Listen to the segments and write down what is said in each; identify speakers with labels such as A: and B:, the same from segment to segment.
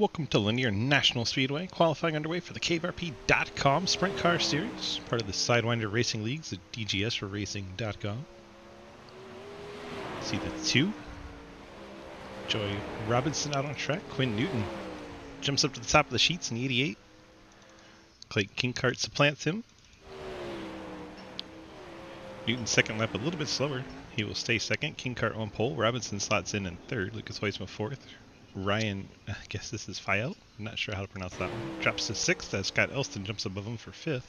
A: Welcome to Lanier National Speedway, qualifying underway for the KVRP.com Sprint Car Series, part of the Sidewinder Racing Leagues at DGSforRacing.com. See the 2. Joey Robinson out on track. Quinn Newton jumps up to the top of the sheets in the 88. Clayton Kinkart supplants him. Newton's second lap a little bit slower. He will stay second. Kinkart on pole. Robinson slots in third. Lucas Hoisma fourth. Ryan, I guess this is Fael. I'm not sure how to pronounce that one. Drops to sixth as Scott Elston jumps above him for fifth.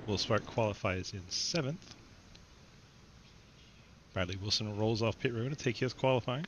A: Will Spark qualifies in seventh. Bradley Wilson rolls off pit road to take his qualifying.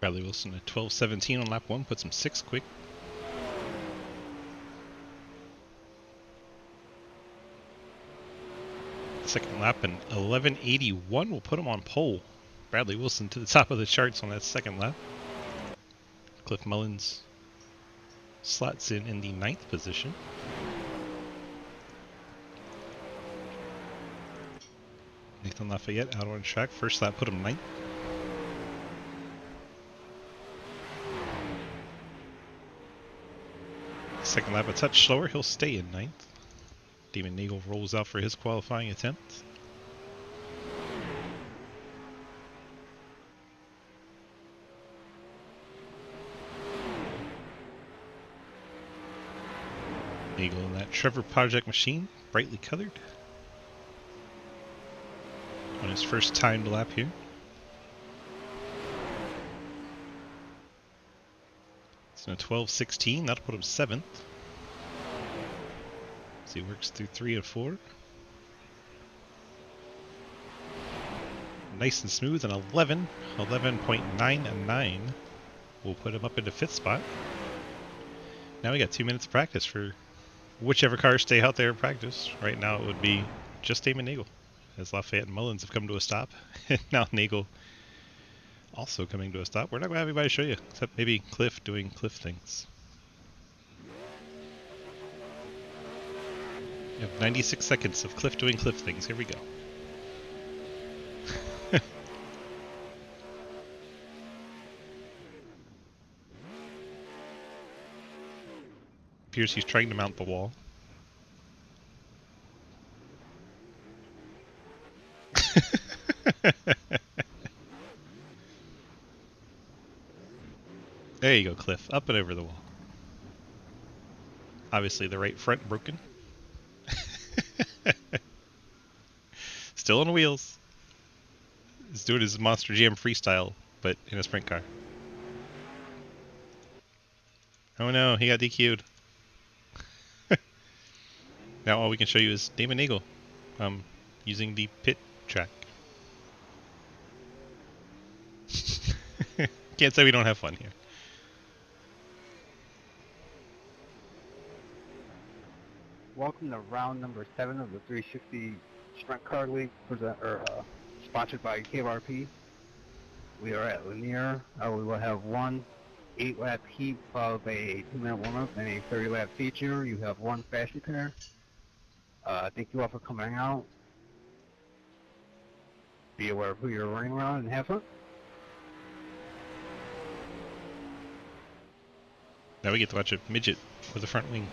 A: Bradley Wilson at 12:17 on lap 1, puts him 6th quick. Second lap, an 11:81 will put him on pole. Bradley Wilson to the top of the charts on that second lap. Cliff Mullins slots in the 9th position. Nathan Lafayette out on track. First lap put him 9th. Second lap a touch slower, he'll stay in 9th. Damon Nagel rolls out for his qualifying attempt. Nagel in that Trevor Project machine, brightly colored. On his first timed lap here. So 12:16, that'll put him 7th. So he works through 3 and 4. Nice and smooth, and 11.99 will put him up into 5th spot. Now we got 2 minutes of practice for whichever cars stay out there in practice. Right now it would be just Damon Nagel, as Lafayette and Mullins have come to a stop. And now Nagel also coming to a stop. We're not going to have anybody show you, except maybe Cliff doing Cliff things. You have 96 seconds of Cliff doing Cliff things. Here we go. Appears he's trying to mount the wall. There you go, Cliff. Up and over the wall. Obviously the right front broken. Still on the wheels. He's doing his Monster Jam freestyle, but in a sprint car. Oh no, he got DQ'd. Now all we can show you is Damon Nagel using the pit track. Can't say we don't have fun here.
B: Welcome to round number 7 of the 360 Sprint Car League, sponsored by KVRP. We are at Lanier. We will have one 8-lap heat followed by a 2-minute warm-up and a 30-lap feature. You have one fashion car. Thank you all for coming out. Be aware of who you're running around and have fun.
A: Now we get to watch a midget with a front wing.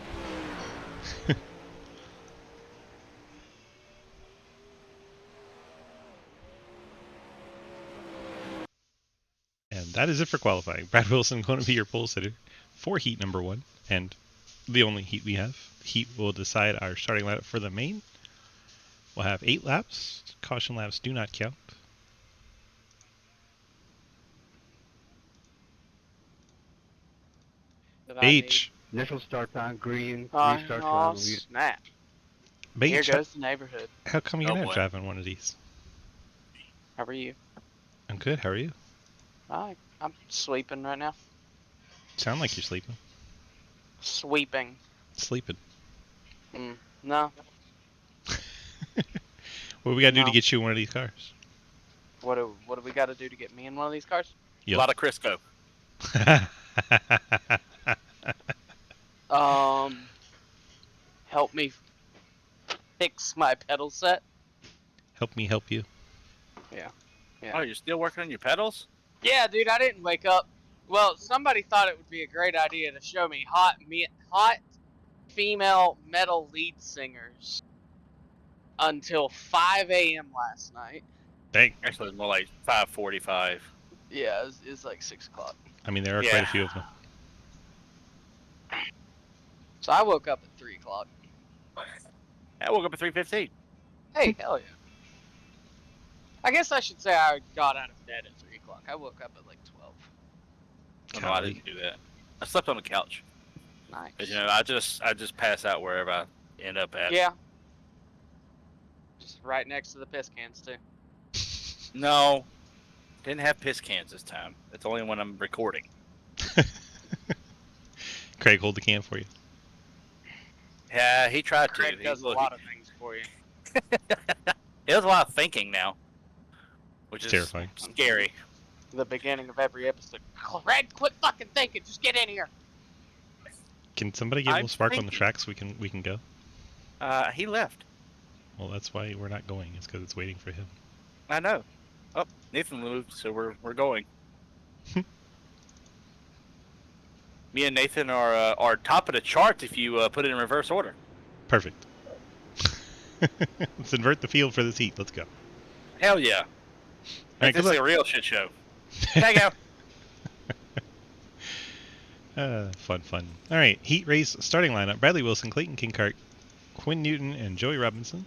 A: And that is it for qualifying. Brad Wilson going to be your pole sitter for heat number 1, and the only heat we have. Heat will decide our starting lineup for the main. We'll have 8 laps. Caution laps do not count. H.
B: Initial starts on green, restarts on
C: snap.
A: H.
C: Here goes the neighborhood.
A: How come you're not driving one of these?
C: How are you?
A: I'm good. How are you?
C: I'm sleeping right now.
A: Sound like you're sleeping.
C: Sweeping.
A: Sleeping.
C: No.
A: What do we got to do to
C: No.
A: get you one of these cars?
C: What do we got to do to get me in one of these cars?
D: A lot of Crisco.
C: Help me fix my pedal set.
A: Help me help you.
C: Yeah.
D: Oh, you're still working on your pedals?
C: Yeah, dude, I didn't wake up. Well, somebody thought it would be a great idea to show me hot female metal lead singers until 5 a.m. last night.
A: Dang.
D: Actually, it's more like 5:45.
C: Yeah, it's like 6 o'clock.
A: I mean, there are
D: Yeah.
A: quite a few of them.
C: So I woke up at 3 o'clock.
D: I woke up at 3:15.
C: Hey, hell yeah. I guess I should say I got out of bed at 3 o'clock. I woke up at like 12.
D: Oh, no, I didn't do that. I slept on the couch.
C: Nice.
D: 'Cause, you know, I just pass out wherever I end up at.
C: Yeah. Just right next to the piss cans, too.
D: No, didn't have piss cans this time. It's only when I'm recording.
A: Craig, hold the can for you.
D: Yeah, he tried to.
C: Craig does a lot of things for you.
D: He does a lot of thinking now, which is
A: Terrifying.
D: scary.
C: The beginning of every episode. Craig, quit fucking thinking. Just get in here.
A: Can somebody get a little
D: I'm
A: spark on the
D: thinking.
A: track so we can go?
D: He left.
A: Well, that's why we're not going. It's because it's waiting for him.
D: I know. Oh, Nathan moved, so we're going. Me and Nathan are top of the charts if you put it in reverse order.
A: Perfect. Let's invert the field for this heat. Let's go.
D: Hell yeah!
A: All right,
D: This
A: good
D: is a
A: luck.
D: real shit show. Tag out.
A: Fun. All right, heat race starting lineup: Bradley Wilson, Clayton Kinkart, Quinn Newton, and Joey Robinson,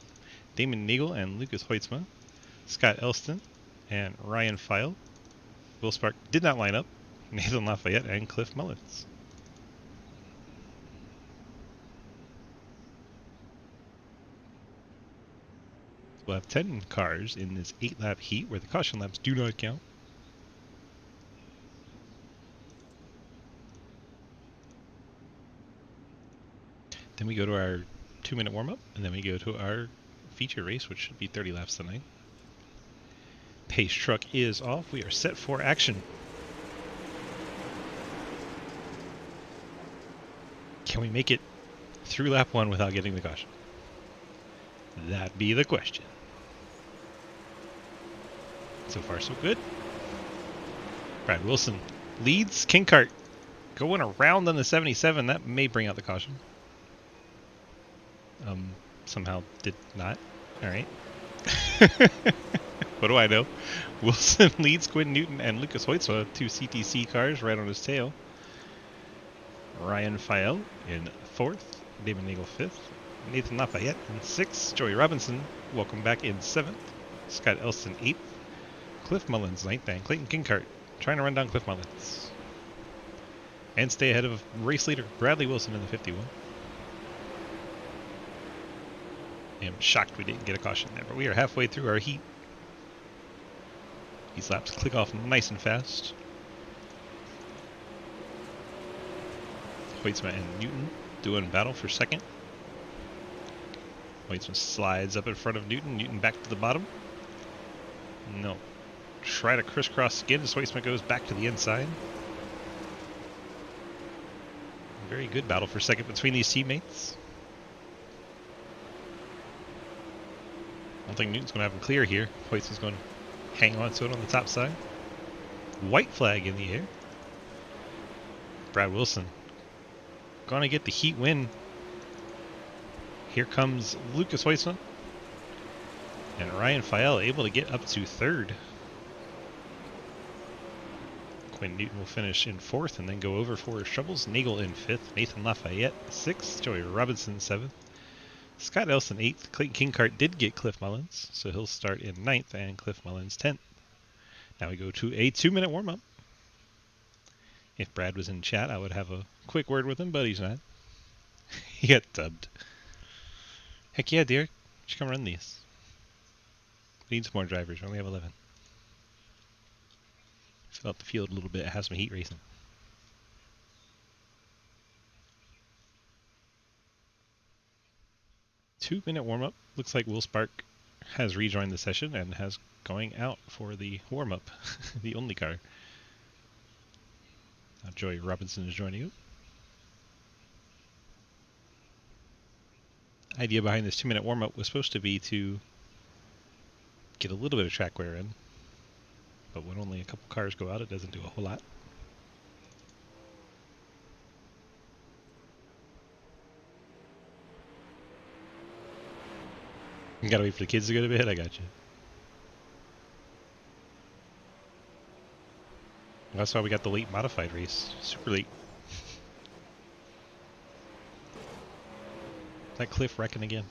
A: Damon Nagel and Lucas Hoitzma, Scott Elston, and Ryan Feil. Will Spark did not line up. Nathan Lafayette and Cliff Mullins. We'll have 10 cars in this 8-lap heat where the caution laps do not count. Then we go to our 2-minute warm-up, and then we go to our feature race, which should be 30 laps tonight. Pace truck is off. We are set for action. Can we make it through lap 1 without getting the caution? That be the question. So far, so good. Brad Wilson leads. Kinkart going around on the 77. That may bring out the caution. Somehow did not. All right. What do I know? Wilson leads Quinn Newton and Lucas Hoitzma, 2 CTC cars right on his tail. Ryan Feil in 4th. Damon Nagel 5th. Nathan Lafayette in 6th. Joey Robinson, welcome back, in 7th. Scott Elston 8th. Cliff Mullins 9th. And Clayton Kinkart trying to run down Cliff Mullins. And stay ahead of race leader Bradley Wilson in the 51. I'm shocked we didn't get a caution there, but we are halfway through our heat. These laps click off nice and fast. Hoitzma and Newton doing battle for second. Hoitzma slides up in front of Newton. Newton back to the bottom. No. Try to crisscross again as Hoitzma goes back to the inside. Very good battle for second between these teammates. I don't think Newton's going to have him clear here. Hoitzma's going to hang on to it on the top side. White flag in the air. Brad Wilson going to get the heat win. Here comes Lucas Hoitzma. And Ryan Feil able to get up to 3rd. Quinn Newton will finish in 4th and then go over for his troubles. Nagel in 5th. Nathan Lafayette 6th. Joey Robinson 7th. Scott Elston 8th. Clayton Kinkart did get Cliff Mullins, so he'll start in 9th and Cliff Mullins 10th. Now we go to a 2-minute warm-up. If Brad was in chat, I would have a quick word with him, but he's not. He got dubbed. Heck yeah, Derek. You should come run these. We need some more drivers. We only have 11. Fill out the field a little bit. Have some heat racing. 2-minute warm-up. Looks like Will Spark has rejoined the session and has going out for the warm-up, the only car. Now Joey Robinson is joining you. Idea behind this 2-minute warm-up was supposed to be to get a little bit of track wear in, but when only a couple cars go out, it doesn't do a whole lot. You gotta wait for the kids to go to bed? I got you. That's why we got the late modified race. Super late. That Cliff wrecking again.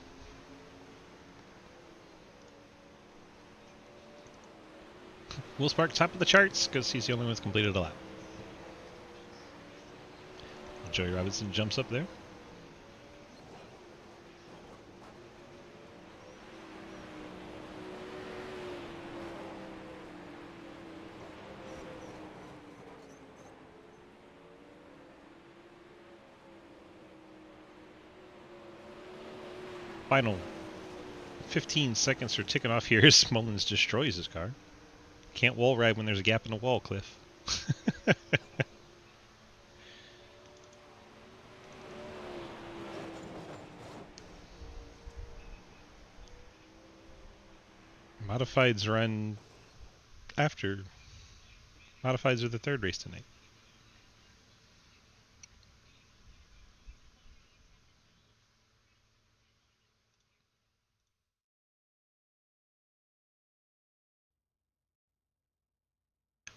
A: Will Spark top of the charts because he's the only one who's completed a lap. Joey Robinson jumps up there. Final 15 seconds are ticking off here as Mullins destroys his car. Can't wall ride when there's a gap in the wall, Cliff. Modifieds run after. Modifieds are the third race tonight.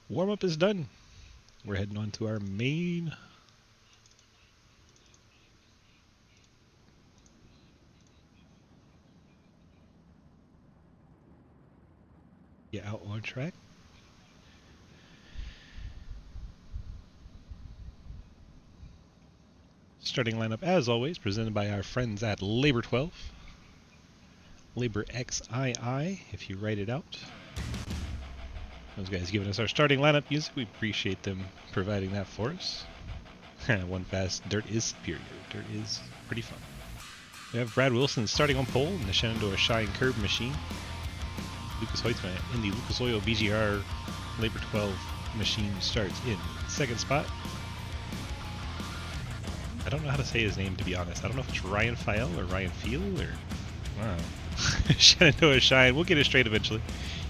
A: Warm-up is done. We're heading on to our main. Get out on track. Starting lineup, as always, presented by our friends at Labor 12. Labor XII, if you write it out. Those guys giving us our starting lineup music. We appreciate them providing that for us. One fast. Dirt is superior. Dirt is pretty fun. We have Brad Wilson starting on pole in the Shenandoah Shine Curb machine. Lucas Hoytsma in the Lucas Oil BGR Labor 12 machine starts in second spot. I don't know how to say his name, to be honest. I don't know if it's Ryan Fiel or Ryan Fiel or... Wow. Shenandoah Shine. We'll get it straight eventually.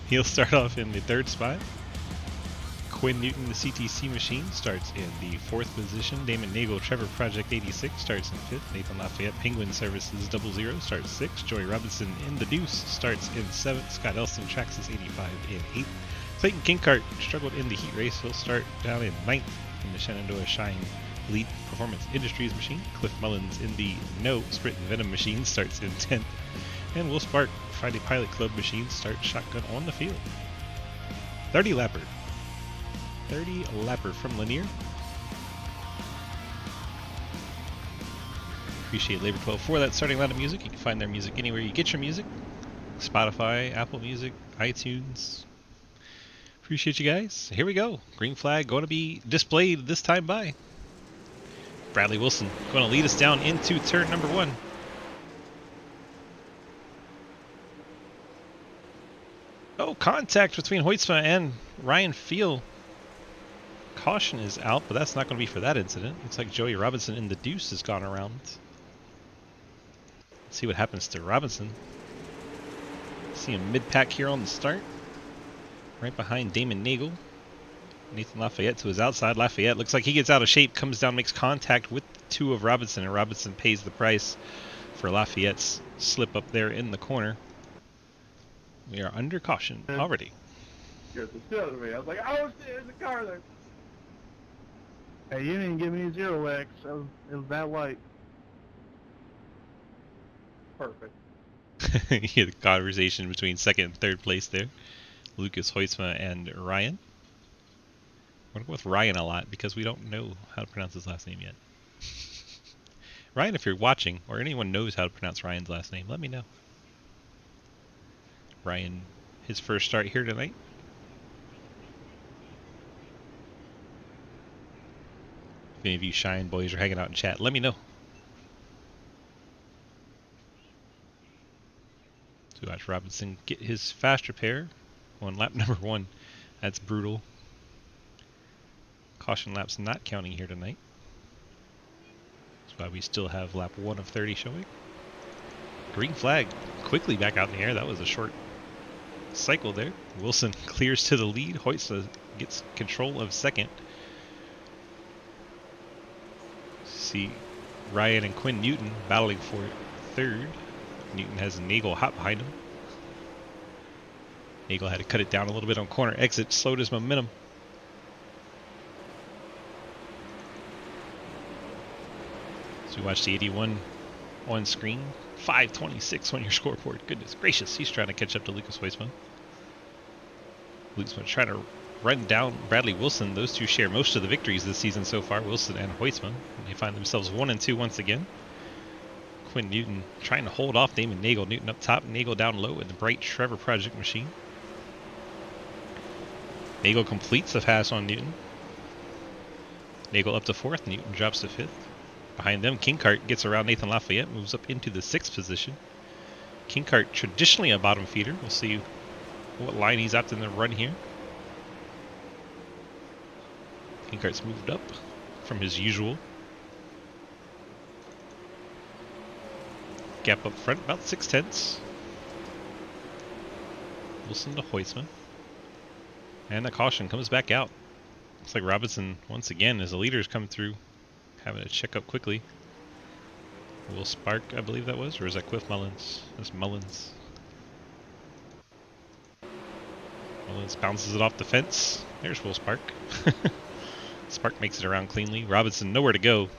A: He'll start off in the third spot. Quinn Newton, the CTC machine, starts in the fourth position. Damon Nagel, Trevor Project 86, starts in fifth. Nathan Lafayette, Penguin Services 00, starts sixth. Joey Robinson in the Deuce starts in seventh. Scott Elston, Traxxas 85 in eighth. Clayton Kinkart struggled in the heat race. He'll start down in ninth in the Shenandoah Shine Elite Performance Industries machine. Cliff Mullins in the No Sprint Venom machine starts in 10th. And Will Spark, Friday Pilot Club machine, starts shotgun on the field. 30 lapper. 30 lapper from Lanier. Appreciate Labor 12 for that starting lineup music. You can find their music anywhere you get your music. Spotify, Apple Music, iTunes. Appreciate you guys. Here we go. Green flag going to be displayed this time by Bradley Wilson. Going to lead us down into turn number 1. Oh, contact between Hoytsma and Ryan Fiel. Caution is out, but that's not going to be for that incident. Looks like Joey Robinson in the Deuce has gone around. Let's see what happens to Robinson. See him mid-pack here on the start. Right behind Damon Nagel. Nathan Lafayette to his outside. Lafayette looks like he gets out of shape, comes down, makes contact with two of Robinson, and Robinson pays the price for Lafayette's slip up there in the corner. We are under caution already.
E: Scared the shit out of me. I was like, oh shit, there's a car there.
B: Hey, you didn't give me a 0x. It was that light.
E: Perfect.
A: You hear the conversation between second and third place there. Lucas Hoytsma and Ryan. We're going to go with Ryan a lot because we don't know how to pronounce his last name yet. Ryan, if you're watching, or anyone knows how to pronounce Ryan's last name, let me know. Ryan, his first start here tonight. If any of you Shine boys are hanging out in chat, let me know. watch Robinson get his fast repair on lap number 1. That's brutal. Caution laps not counting here tonight. That's why we still have lap 1 of 30 showing. Green flag quickly back out in the air. That was a short cycle there. Wilson clears to the lead. Hoytsa gets control of second. See Ryan and Quinn Newton battling for third. Newton has Nagel hot behind him. Nagel had to cut it down a little bit on corner exit, slowed his momentum. So we watch the 81 on screen. 5:26 on your scoreboard. Goodness gracious, he's trying to catch up to Lucas Hoisman. Lucas trying to run down Bradley Wilson. Those two share most of the victories this season so far, Wilson and Hoisman. They find themselves 1 and 2 once again. Quinn Newton trying to hold off Damon Nagel. Newton up top, Nagel down low in the bright Trevor Project machine. Nagel completes the pass on Newton. Nagel up to 4th, Newton drops to 5th. Behind them, Kinkart gets around Nathan Lafayette, moves up into the 6th position. Kinkart traditionally a bottom feeder. We'll see what line he's at in the run here. Kinkart's moved up from his usual. Gap up front, about 6/10. Wilson to Hoisman. And the caution comes back out. Looks like Robinson, once again, as the leaders come through, having to check up quickly. Will Spark, I believe that was, or is that Cliff Mullins? That's Mullins. Mullins bounces it off the fence. There's Will Spark. Spark makes it around cleanly. Robinson nowhere to go.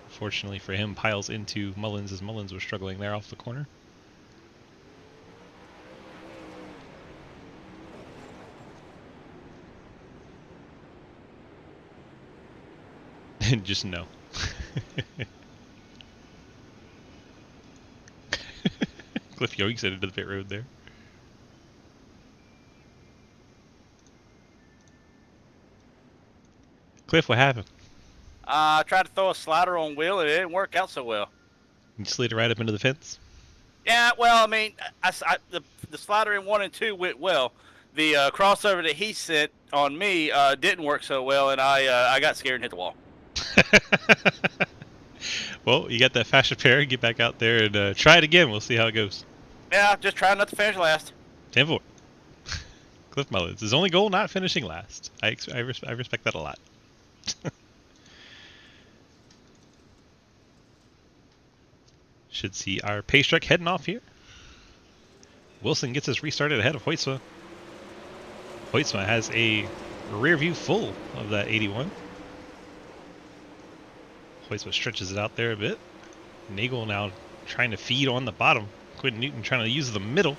A: Fortunately for him, piles into Mullins as Mullins was struggling there off the corner. And just no. Cliff Yoings into the pit road there. Cliff, what happened?
D: I tried to throw a slider on Will, and it didn't work out so well.
A: You slid it right up into the fence?
D: Yeah, well, I mean, the slider in 1 and 2 went well. The crossover that he sent on me didn't work so well, and I got scared and hit the wall.
A: Well, you got that fast repair. Get back out there and try it again. We'll see how it goes.
D: Yeah, just trying not to finish last.
A: 10-4. Cliff Mullins. His only goal, not finishing last. I respect that a lot. Should see our pace truck heading off here. Wilson gets us restarted ahead of Hoytsma. Hoytsma has a rear view full of that 81. Hoytsma stretches it out there a bit. Nagel now trying to feed on the bottom. Quinn Newton trying to use the middle.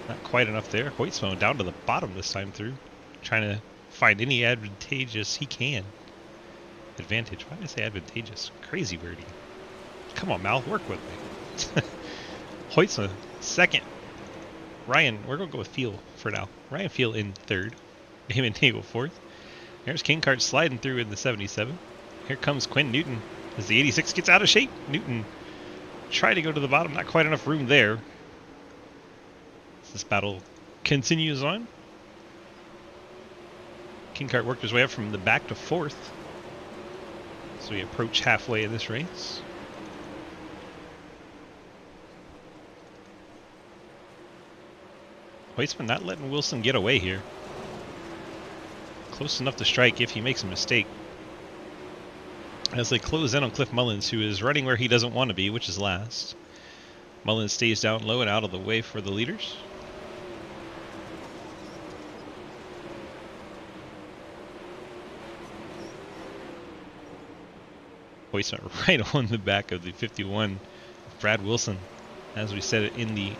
A: Not quite enough there. Hoytsma down to the bottom this time through. Trying to find any advantageous he can. Advantage. Why did I say advantageous? Crazy wording. Come on, Mal. Work with me. Hoytsma, second. Ryan, we're going to go with Feel for now. Ryan Feel in third. Damon Nagel fourth. There's Kinkart sliding through in the 77. Here comes Quinn Newton as the 86 gets out of shape. Newton tried to go to the bottom. Not quite enough room there. As this battle continues on. Kinkart worked his way up from the back to fourth. So we approach halfway in this race. Hoytsman not letting Wilson get away here. Close enough to strike if he makes a mistake. As they close in on Cliff Mullins, who is running where he doesn't want to be, which is last. Mullins stays down low and out of the way for the leaders. Hoytsman right on the back of the 51, Brad Wilson. As we said in the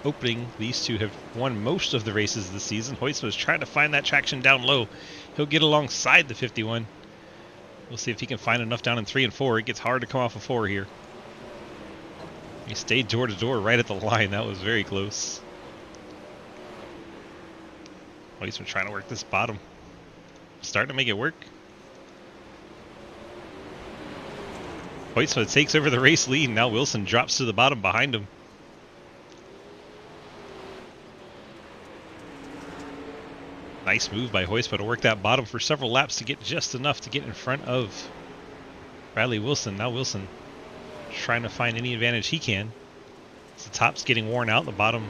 A: opening, these two have won most of the races this season. Hoytsman is trying to find that traction down low. He'll get alongside the 51. We'll see if he can find enough down in 3 and 4. It gets hard to come off of 4 here. He stayed door to door right at the line. That was very close. Hoytsman trying to work this bottom. Starting to make it work. Hoytsma takes over the race lead, and now Wilson drops to the bottom behind him. Nice move by Hoytsma to work that bottom for several laps to get just enough to get in front of Bradley Wilson. Now Wilson trying to find any advantage he can. The top's getting worn out, the bottom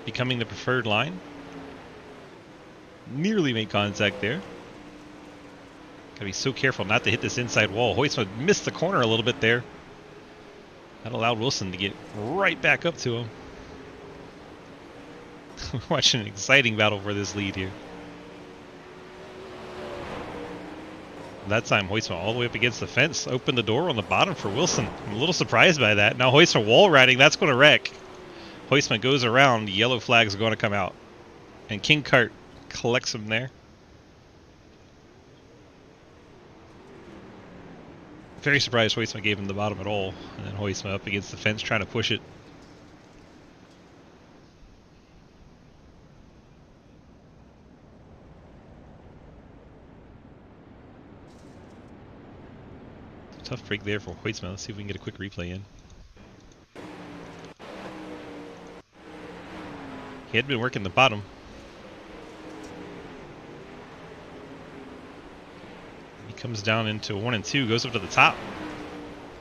A: becoming the preferred line. Nearly made contact there. Gotta be so careful not to hit this inside wall. Hoytsma missed the corner a little bit there. That allowed Wilson to get right back up to him. We're watching an exciting battle for this lead here. That time Hoytsma all the way up against the fence, opened the door on the bottom for Wilson. I'm a little surprised by that. Now Hoytsma wall riding, that's going to wreck. Hoytsma goes around, yellow flags are going to come out. And King Kart collects him there. Very surprised Hoytsma gave him the bottom at all. And then Hoytsma up against the fence trying to push it. Tough break there for Hoytsma. Let's see if we can get a quick replay in. He had been working the bottom. He comes down into 1 and 2, goes up to the top.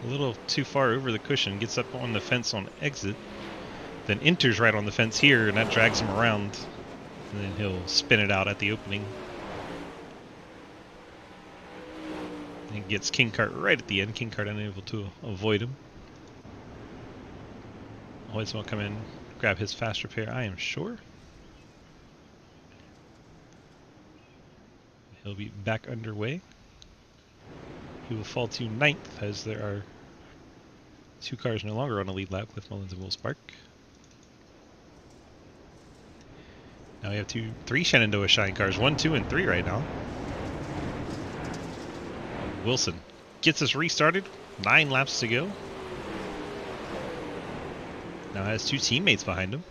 A: A little too far over the cushion, gets up on the fence on exit, then enters right on the fence here, and that drags him around. And then he'll spin it out at the opening. And gets King Kart right at the end. King Kart unable to avoid him. Always will come in, grab his fast repair, I am sure. He'll be back underway. He will fall to 9th as there are 2 cars no longer on the lead lap with Mullins and Will Spark. Now we have 3 Shenandoah Shine cars, 1, 2, and 3 right now. Wilson gets us restarted, 9 laps to go. Now has 2 teammates behind him.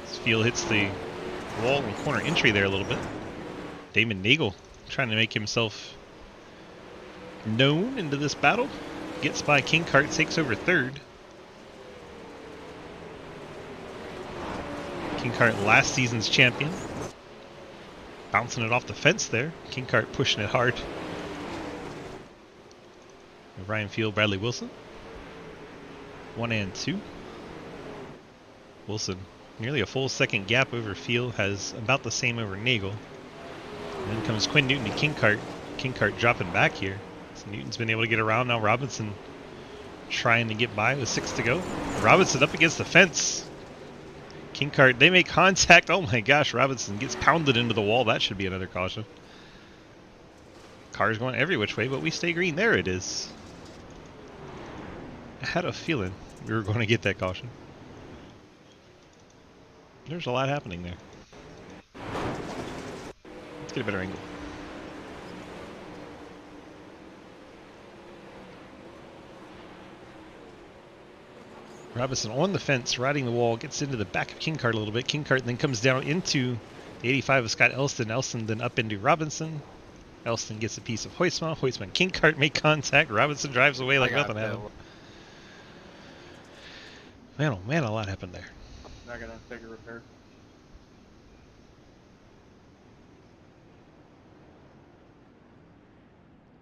A: This field hits the wall and corner entry there a little bit. Damon Nagel trying to make himself known into this battle. Gets by King Kart, takes over 3rd. King Kart last season's champion. Bouncing it off the fence there. King Kart pushing it hard. Ryan Field, Bradley Wilson. 1 and 2. Wilson, nearly a full second gap over Field, has about the same over Nagel. And then comes Quinn Newton to King Kart. King Kart dropping back here. So Newton's been able to get around. Now Robinson trying to get by with 6 to go. Robinson up against the fence. King Kart, they make contact. Oh my gosh, Robinson gets pounded into the wall. That should be another caution. Car's going every which way, but we stay green. There it is. I had a feeling we were going to get that caution. There's a lot happening there. Let's get a better angle. Robinson on the fence, riding the wall, gets into the back of King Kart a little bit. King Kart then comes down into the 85 of Scott Elston. Elston then up into Robinson. Elston gets a piece of Hoytsma. Hoytsma and King Kart make contact. Robinson drives away like nothing happened. Man, oh man, a lot happened there.
E: Not gonna take a repair.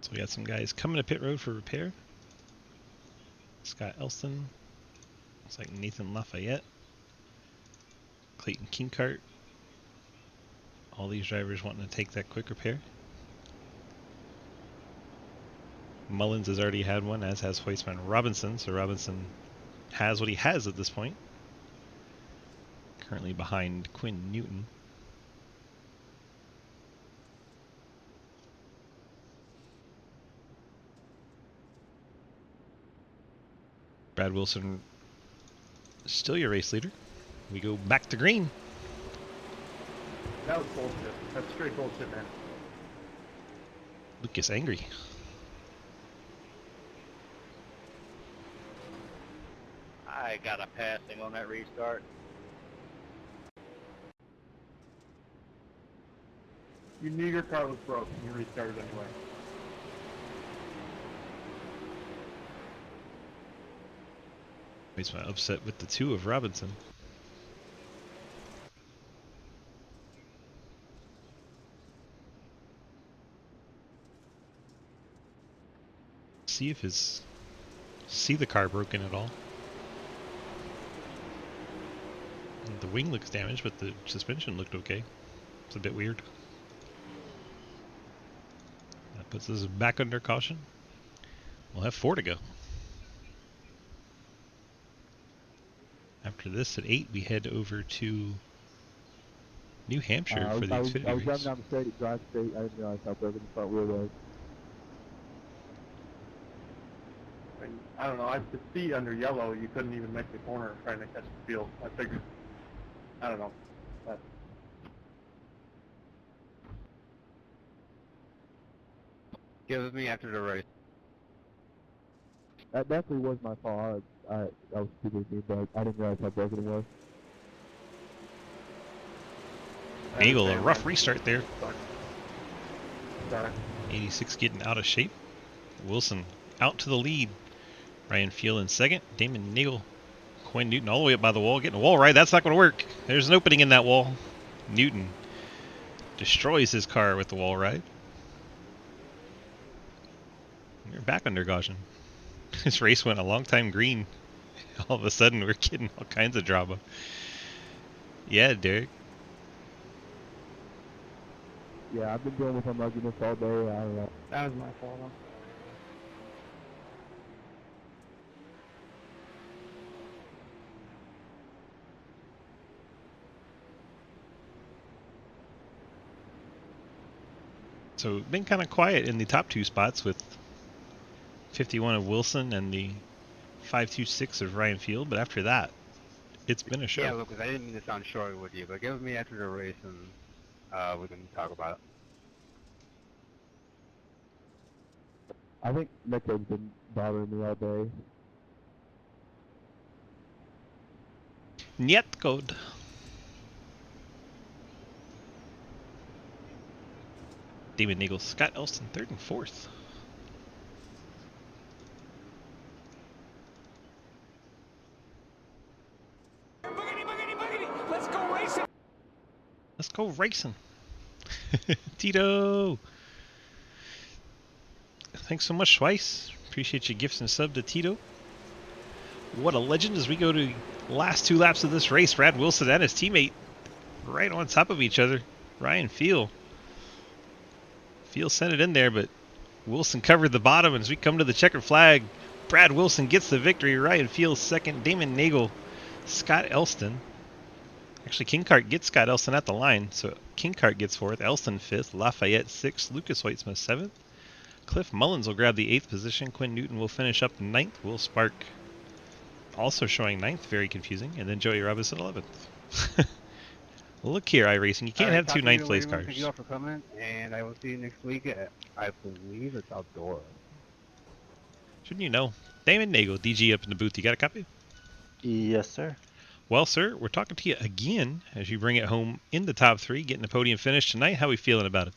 A: So we got some guys coming to pit road for repair. Scott Elston. Looks like Nathan Lafayette. Clayton Kinkart. All these drivers wanting to take that quick repair. Mullins has already had one, as has Hoytsma and Robinson. So Robinson has what he has at this point. Currently behind Quinn Newton. Brad Wilson, still your race leader. We go back to green.
E: That was bullshit. That's straight bullshit, man.
A: Lucas angry.
D: I got a passing on that restart.
E: You knew your car was broke and you restarted anyway.
A: Makes my upset with the 2 of Robinson. See if see the car broken at all. And the wing looks damaged, but the suspension looked okay. It's a bit weird. That puts us back under caution. We'll have 4 to go. After this, at 8, we head over to New Hampshire for the Xfinity
E: I was driving
A: race.
E: down the straight, drive straight. I didn't realize how broken the front wheel was. I don't know. I could see under yellow you couldn't even make the corner trying to catch the field. I figured. I don't know. But
B: Get with me after the race.
E: that definitely was my fault. I was stupid with me, but I didn't realize how broken it was.
A: Nagel, a rough restart there.
E: Sorry.
A: 86 getting out of shape. Wilson out to the lead. Ryan Field in second. Damon Nagel. Quinn Newton all the way up by the wall. Getting a wall ride. That's not going to work. There's an opening in that wall. Newton destroys his car with the wall ride. We're back under caution. This race went a long time green. All of a sudden, we're getting all kinds of drama. Yeah, Derek.
E: Yeah, I've been dealing with unluckiness all day. I don't know.
B: That was my fault.
A: So, been kind of quiet in the top 2 spots with 51 of Wilson and the 526 of Ryan Field, but after that, it's been a show.
B: Yeah, Lucas, I didn't mean to sound short with you, but get with me after the race and we can talk about it.
E: I think Nico's been bothering me all day.
A: Niet code. Damon Nagel, Scott Elston, 3rd and 4th. Let's go racing. Tito. Thanks so much, Schweiss. Appreciate your gifts and sub to Tito. What a legend as we go to last 2 laps of this race. Brad Wilson and his teammate right on top of each other. Ryan Field. Field sent it in there, but Wilson covered the bottom. As we come to the checkered flag, Brad Wilson gets the victory. Ryan Field second. Damon Nagel, Scott Elston. Actually, Kinkart gets Scott Elston at the line, so Kinkart gets 4th. Elston 5th. Lafayette 6th. Lucas Weitzman 7th. Cliff Mullins will grab the 8th position. Quinn Newton will finish up 9th. Will Spark also showing 9th. Very confusing. And then Joey Robinson 11th. Look here, iRacing. You can't have 2 9th place cars.
B: Thank you all for coming, and I will see you next week at, I believe it's outdoor.
A: Shouldn't you know? Damon Nagel, DG up in the booth. You got a copy?
F: Yes, sir.
A: Well, sir, we're talking to you again as you bring it home in the top 3, getting a podium finish tonight. How are we feeling about it?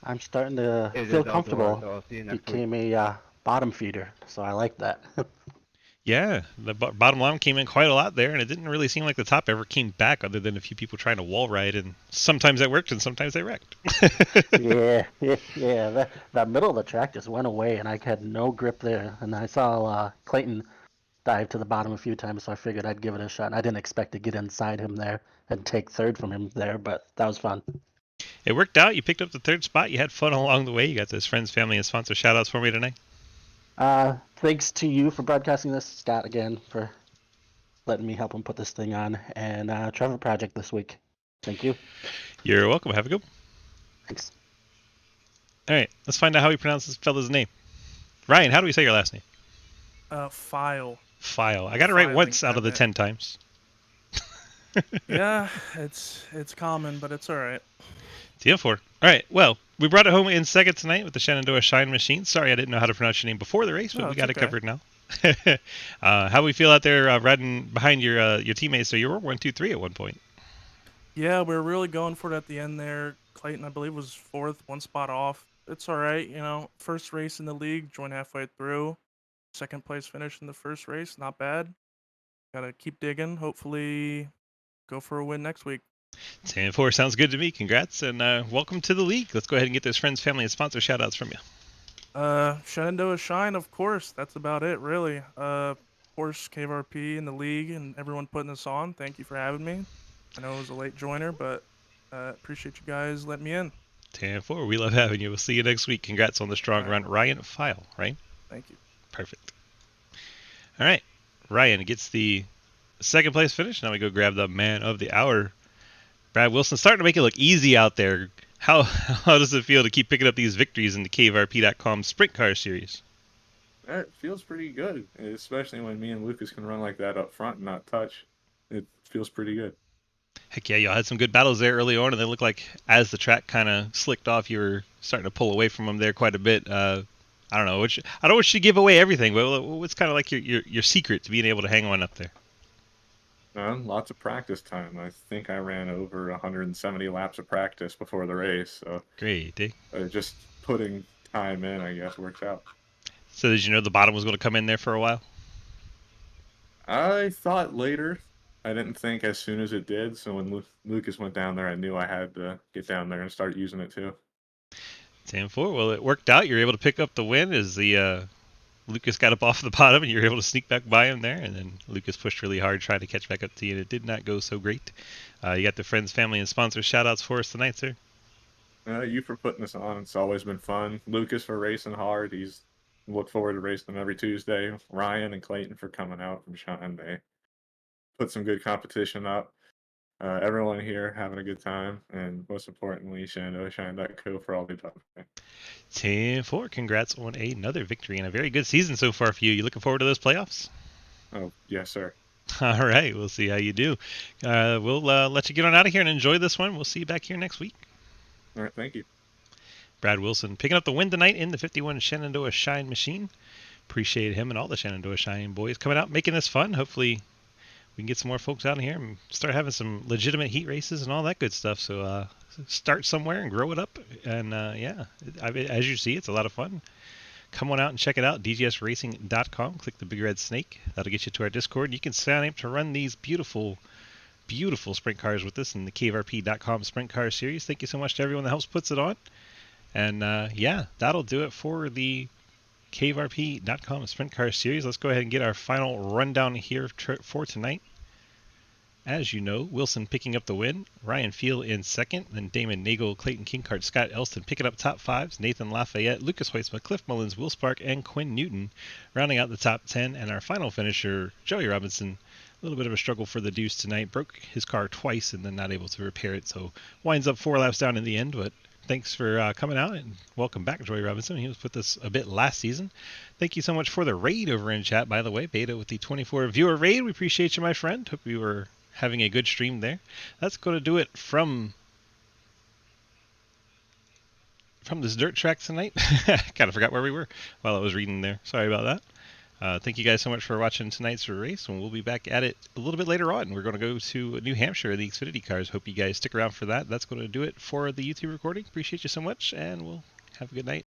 F: I'm starting to
B: It is
F: feel
B: outdoor,
F: comfortable.
B: so I'll see you next week.
F: Became a bottom feeder, so I like that.
A: Yeah, the bottom line came in quite a lot there, and it didn't really seem like the top ever came back other than a few people trying to wall ride, and sometimes that worked and sometimes they wrecked.
F: yeah. That middle of the track just went away, and I had no grip there. And I saw Clayton dive to the bottom a few times, so I figured I'd give it a shot. I didn't expect to get inside him there and take 3rd from him there, but that was fun.
A: It worked out. You picked up the 3rd spot. You had fun along the way. You got those friends, family, and sponsor shout-outs for me tonight.
F: Thanks to you for broadcasting this, Scott, again, for letting me help him put this thing on, and Trevor Project this week. Thank you.
A: You're welcome. Have a good one.
F: Thanks.
A: All right, let's find out how we pronounce this fella's name. Ryan, how do we say your last name?
G: File.
A: File. I got it right
G: Filing
A: once out of the
G: cabinet.
A: 10 times.
G: Yeah, it's common, but it's all right.
A: TF4. All right, well, we brought it home in second tonight with the Shenandoah Shine Machine. Sorry I didn't know how to pronounce your name before the race, but
G: No,
A: we
G: it's
A: got it
G: okay.
A: covered now. How we feel out there riding behind your teammates? So you were 1-2-3 at one point.
G: Yeah, we were really going for it at the end there. Clayton, I believe, was 4th, 1 spot off. It's all right, you know. First race in the league, joined halfway through. Second place finish in the first race, not bad. Gotta keep digging. Hopefully, go for a win next week.
A: 10-4 sounds good to me. Congrats and welcome to the league. Let's go ahead and get those friends, family, and sponsor shout outs from you.
G: Shenandoah Shine, of course. That's about it, really. Of course, KVRP and the league and everyone putting this on. Thank you for having me. I know it was a late joiner, but appreciate you guys letting me in.
A: 10-4, we love having you. We'll see you next week. Congrats on the strong
G: All right.
A: run. Ryan File, right?
G: Thank you.
A: Perfect. All right. Ryan gets the second place finish. Now we go grab the man of the hour. Brad Wilson starting to make it look easy out there. How does it feel to keep picking up these victories in the KVRP.com Sprint Car Series?
H: It feels pretty good, especially when me and Lucas can run like that up front and not touch. It feels pretty good.
A: Heck yeah, y'all had some good battles there early on, and they looked like as the track kind of slicked off, you were starting to pull away from them there quite a bit. I don't know. I don't want you to give away everything, but what's kind of like your secret to being able to hang on up there?
H: Lots of practice time. I think I ran over 170 laps of practice before the race, so
A: Great.
H: just putting time in, I guess, works out.
A: So did you know the bottom was going to come in there for a while?
H: I thought later. I didn't think as soon as it did, so when Lucas went down there, I knew I had to get down there and start using it too.
A: 10-4. Well, it worked out. You were able to pick up the win as the Lucas got up off the bottom, and you were able to sneak back by him there. And then Lucas pushed really hard, trying to catch back up to you, and it did not go so great. You got the friends, family, and sponsors shout outs for us tonight, sir.
H: You for putting this on. It's always been fun. Lucas for racing hard. He's look forward to racing them every Tuesday. Ryan and Clayton for coming out from Shine. They put some good competition up. Everyone here having a good time, and most importantly, Shine.co for all the talk.
A: 10-4. Congrats on another victory and a very good season so far for you. You looking forward to those playoffs?
H: Oh, yes, sir.
A: All right. We'll see how you do. We'll let you get on out of here and enjoy this one. We'll see you back here next week.
H: All right, thank you.
A: Brad Wilson picking up the win tonight in the 51 Shenandoah Shine machine. Appreciate him and all the Shenandoah Shine boys coming out, making this fun. Hopefully we can get some more folks out in here and start having some legitimate heat races and all that good stuff. So start somewhere and grow it up. And yeah, as you see, it's a lot of fun. Come on out and check it out, dgsracing.com. Click the big red snake. That'll get you to our Discord. You can sign up to run these beautiful sprint cars with us in the KVRP.com Sprint Car Series. Thank you so much to everyone that helps puts it on. And yeah, that'll do it for the KVRP.com Sprint Car Series. Let's go ahead and get our final rundown here for tonight. As you know, Wilson picking up the win, Ryan Field in second, then Damon Nagel, Clayton Kinkart, Scott Elston picking up top fives, Nathan Lafayette, Lucas Hoytsma, Cliff Mullins, Will Spark, and Quinn Newton rounding out the top 10. And our final finisher, Joey Robinson, a little bit of a struggle for the deuce tonight, broke his car twice and then not able to repair it, so winds up 4 laps down in the end. But thanks for coming out, and welcome back, Joey Robinson. He was with us a bit last season. Thank you so much for the raid over in chat, by the way. Beta with the 24 viewer raid. We appreciate you, my friend. Hope you were having a good stream there. That's going to do it from this dirt track tonight. Kind of forgot where we were while I was reading there. Sorry about that. Thank you guys so much for watching tonight's race, and we'll be back at it a little bit later on. We're going to go to New Hampshire, the Xfinity cars. Hope you guys stick around for that. That's going to do it for the YouTube recording. Appreciate you so much, and we'll have a good night.